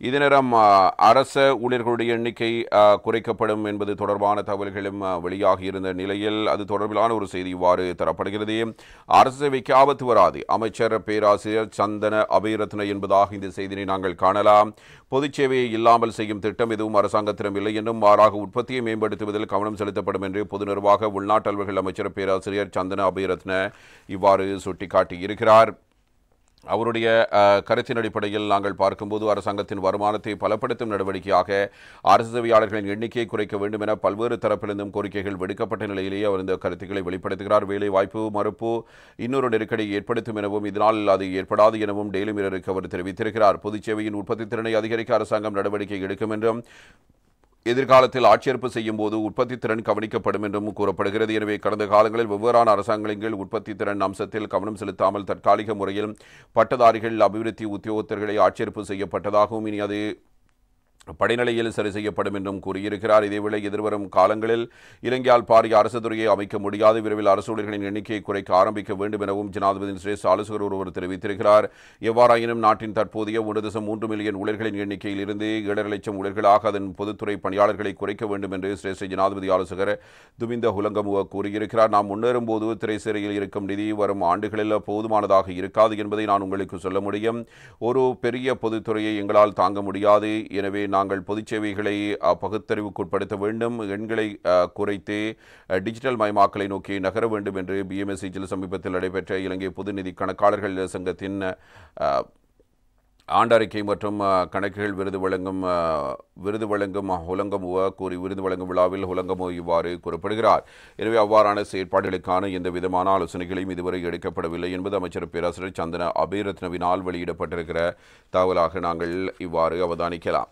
இதனிடம் அரச ஊழியர்களுடைய எண்ணிக்கை குறைக்கப்படும் என்பது தொடர்பான தகவல்களும் வெளியாகியிருந்த நிலையில் அது தொடர்பிலான ஒரு செய்தி இவ்வாறு தரப்படுகிறது. அரசு சேவைக்கு ஆபத்து வராது, அமைச்சர் பேராசிரியர் சந்தன அபேரத்ன என்பதாக இந்த செய்தியை நாங்கள் காணலாம். பொதுச் சேவையை இல்லாமல் செய்யும் திட்டம் எதுவும் அரசாங்கத்திடம் இல்லை என்றும், மாறாக உற்பத்தியை மேம்படுத்துவதில் கவனம் செலுத்தப்படும் என்று பொது நிர்வாக உள்நாட்டு அலுவல்கள் அமைச்சர் பேராசிரியர் சந்தன அபேரத்ன இவ்வாறு சுட்டிக்காட்டியிருக்கிறார். அவருடைய கருத்தின் அடிப்படையில் நாங்கள் பார்க்கும்போது அரசாங்கத்தின் வருமானத்தை பலப்படுத்தும் நடவடிக்கையாக அரசு சேவையாளர்களின் எண்ணிக்கையை குறைக்க வேண்டும் என பல்வேறு தரப்பிலிருந்தும் கோரிக்கைகள் விடுக்கப்பட்ட நிலையிலேயே அவர் இந்த கருத்துக்களை வெளிப்படுத்துகிறார். வேலை வாய்ப்பு மறுப்பு இன்னொரு நெருக்கடியை ஏற்படுத்தும் எனவும், இதனால் அது ஏற்படாது எனவும் டெய்லி மிரருக்கு அவர் தெரிவித்திருக்கிறார். பொதுச் சேவையின் உற்பத்தி திறனை அதிகரிக்க அரசாங்கம் நடவடிக்கை எடுக்கும் என்றும், எதிர்காலத்தில் ஆட்சேர்ப்பு செய்யும் போது உற்பத்தி திறன் கவனிக்கப்படும் என்றும் கூறப்படுகிறது. எனவே கடந்த காலங்களில் வெவ்வேறான அரசாங்கங்கள் உற்பத்தி திறன் அம்சத்தில் கவனம் செலுத்தாமல் தற்காலிக முறையில் பட்டதாரிகள் அபிவிருத்தி உத்தியோகத்தர்களை ஆட்சேர்ப்பு செய்யப்பட்டதாகவும், இனி அது படிநிலையில் சரி செய்யப்படும் என்றும் கூறியிருக்கிறார். இதேவேளை எதிர்வரும் காலங்களில் இலங்கையால் பாரிய அரசு துறையை அமைக்க முடியாது, விரைவில் அரசு ஊழியர்களின் எண்ணிக்கையை குறைக்க ஆரம்பிக்க வேண்டும் எனவும் ஜனாதிபதியின் சிரேஷ்ட ஆலோசகர் ஒருவர் தெரிவித்திருக்கிறார். எவ்வாறாயினும் நாட்டின் தற்போதைய 1.3 மில்லியன் ஊழியர்களின் எண்ணிக்கையில் இருந்து 7.5 லட்சம் ஊழியர்களாக அதன் பொதுத்துறை பணியாளர்களை குறைக்க வேண்டும் என்று சிரேஷ்ட ஜனாதிபதி ஆலோசகர் துமிந்த ஹுலங்கமுவ கூறியிருக்கிறார். நாம் முன்னேறும் போது திரைசேரியில் இருக்கும் நிதி வரும் ஆண்டுகளில் போதுமானதாக இருக்காது என்பதை நான் உங்களுக்கு சொல்ல முடியும். ஒரு பெரிய பொதுத்துறையை எங்களால் தாங்க முடியாது. எனவே நாங்கள் பொதுச் சேவைகளை பகுத்தறிவுக்குட்படுத்த வேண்டும், எண்களை குறைத்து டிஜிட்டல் மயமாக்கலை நோக்கி நகர வேண்டும் என்று பிஎம்எஸ்சியில் சமீபத்தில் நடைபெற்ற இலங்கை பொது நிதி கணக்காளர்கள் சங்கத்தின் ஆண்டறிக்கை மற்றும் கணக்குகள் விருது வழங்கும் ஹுலங்கமுவ கூறி விருது வழங்கும் விழாவில் ஹுலங்கமு இவ்வாறு கூறப்படுகிறார். எனவே அவ்வாறான செயற்பாடுகளுக்கான எந்த விதமான ஆலோசனைகளையும் இதுவரை எடுக்கப்படவில்லை என்பது அமைச்சர் பேராசிரியர் சந்தன அபேரத்னவினால் வெளியிடப்பட்டிருக்கிற தகவலாக நாங்கள் இவ்வாறு அவதானிக்கலாம்.